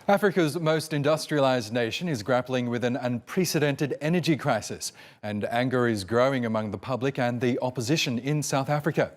Africa's most industrialised nation is grappling with an unprecedented energy crisis, and anger is growing among the public and the opposition in South Africa.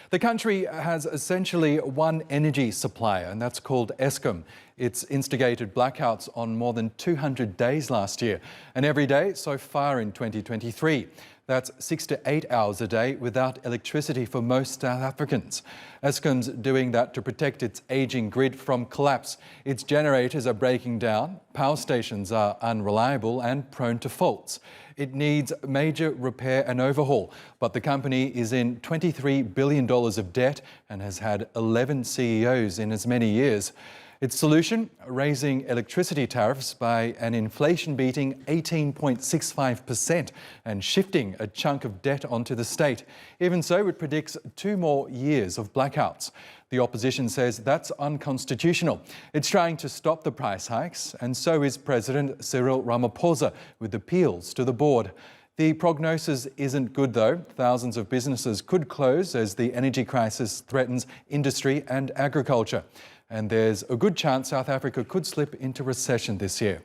The country has essentially one energy supplier, and that's called Eskom. It's instigated blackouts on more than 200 days last year, and every day so far in 2023. That's 6 to 8 hours a day without electricity for most South Africans. Eskom's doing that to protect its ageing grid from collapse. Its generators are breaking down, power stations are unreliable and prone to faults. It needs major repair and overhaul, but the company is in $23 billion of debt and has had 11 CEOs in as many years. Its solution? Raising electricity tariffs by an inflation-beating 18.65% and shifting a chunk of debt onto the state. Even so, it predicts 2 more years of blackouts. The opposition says that's unconstitutional. It's trying to stop the price hikes, and so is President Cyril Ramaphosa with appeals to the board. The prognosis isn't good, though. Thousands of businesses could close as the energy crisis threatens industry and agriculture. And there's a good chance South Africa could slip into recession this year.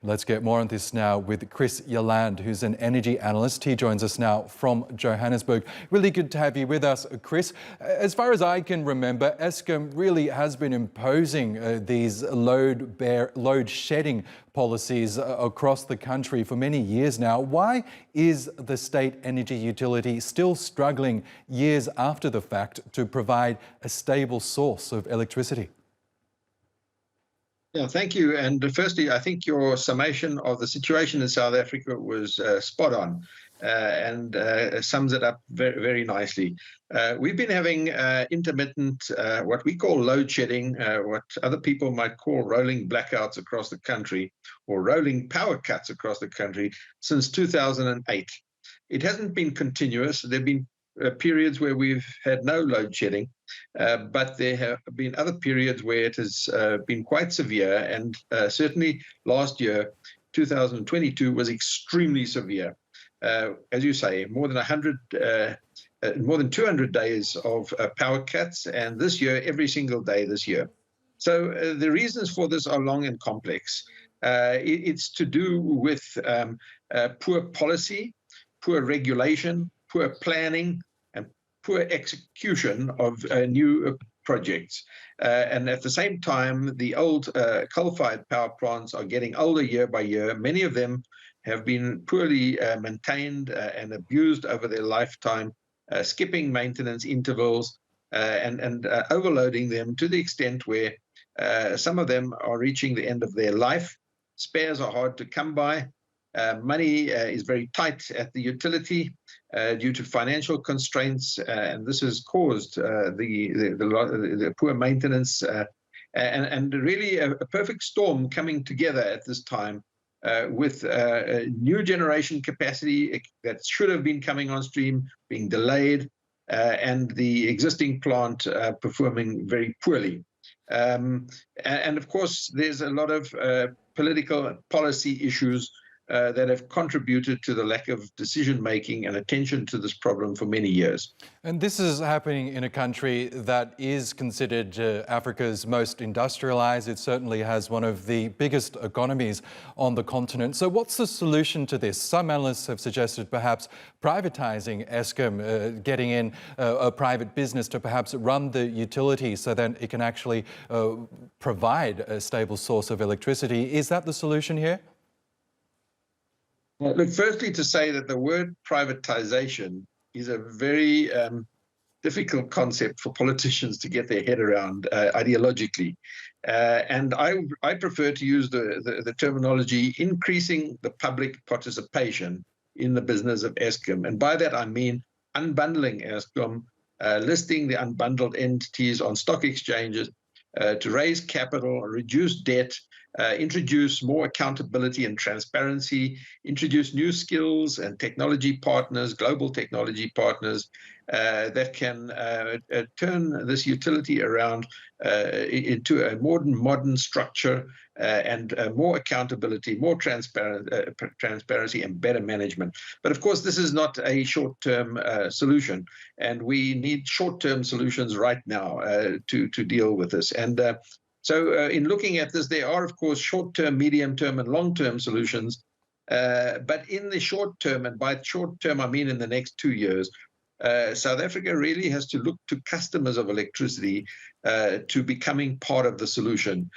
Let's get more on this now with Chris Yolande, who's an energy analyst. He joins us now from Johannesburg. Really good to have you with us, Chris. As far as I can remember, Eskom really has been imposing these load shedding policies across the country for many years now. Why is the state energy utility still struggling years after the fact to provide a stable source of electricity? Yeah, thank you. And firstly, I think your summation of the situation in South Africa was spot on and sums it up very, very nicely. We've been having intermittent, what we call load shedding, what other people might call rolling blackouts across the country or rolling power cuts across the country since 2008. It hasn't been continuous. There have been periods where we've had no load shedding, but there have been other periods where it has been quite severe, and certainly last year, 2022, was extremely severe. As you say, more than 200 days of power cuts, and this year, every single day this year. So the reasons for this are long and complex. It's to do with poor policy, poor regulation, poor planning, and poor execution of new projects. And at the same time, the old coal-fired power plants are getting older year by year. Many of them have been poorly maintained and abused over their lifetime, skipping maintenance intervals and overloading them to the extent where some of them are reaching the end of their life. Spares are hard to come by. Money is very tight at the utility due to financial constraints, and this has caused the poor maintenance and really a perfect storm coming together at this time with new generation capacity that should have been coming on stream being delayed and the existing plant performing very poorly. And of course, there's a lot of political policy issues that have contributed to the lack of decision-making and attention to this problem for many years. And this is happening in a country that is considered Africa's most industrialised. It certainly has one of the biggest economies on the continent. So what's the solution to this? Some analysts have suggested perhaps privatising Eskom, getting in a private business to perhaps run the utility so that it can actually provide a stable source of electricity. Is that the solution here? Well, look, firstly, to say that the word privatization is a very difficult concept for politicians to get their head around ideologically. And I prefer to use the terminology increasing the public participation in the business of Eskom. And by that, I mean unbundling Eskom, listing the unbundled entities on stock exchanges to raise capital, reduce debt, introduce more accountability and transparency, introduce new skills and technology partners, global technology partners that can turn this utility around into a modern structure and more accountability, more transparency and better management. But of course, this is not a short-term solution, and we need short-term solutions right now to deal with this. And So in looking at this, there are, of course, short-term, medium-term, and long-term solutions. But in the short term, and by short term, I mean in the next 2 years, South Africa really has to look to customers of electricity to becoming part of the solution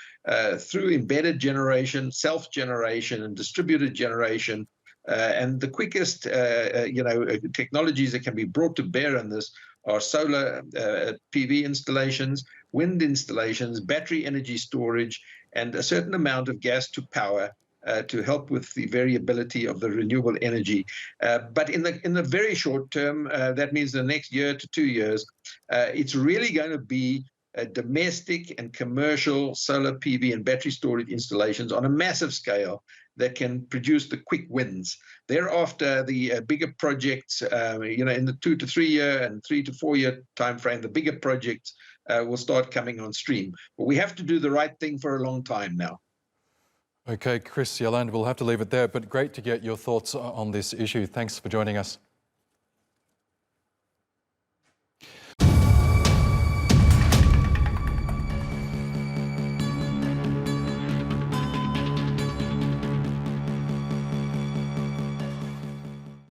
through embedded generation, self-generation, and distributed generation. And the quickest, technologies that can be brought to bear on this are solar PV installations, wind installations, battery energy storage, and a certain amount of gas to power to help with the variability of the renewable energy. But in the very short term, that means the next year to 2 years, it's really going to be domestic and commercial solar PV and battery storage installations on a massive scale that can produce the quick wins. Thereafter, the bigger projects, in the 2 to 3 year and 3 to 4 year time frame, the bigger projects will start coming on stream. But we have to do the right thing for a long time now. Okay, Chris Yolande, we'll have to leave it there, but great to get your thoughts on this issue. Thanks for joining us.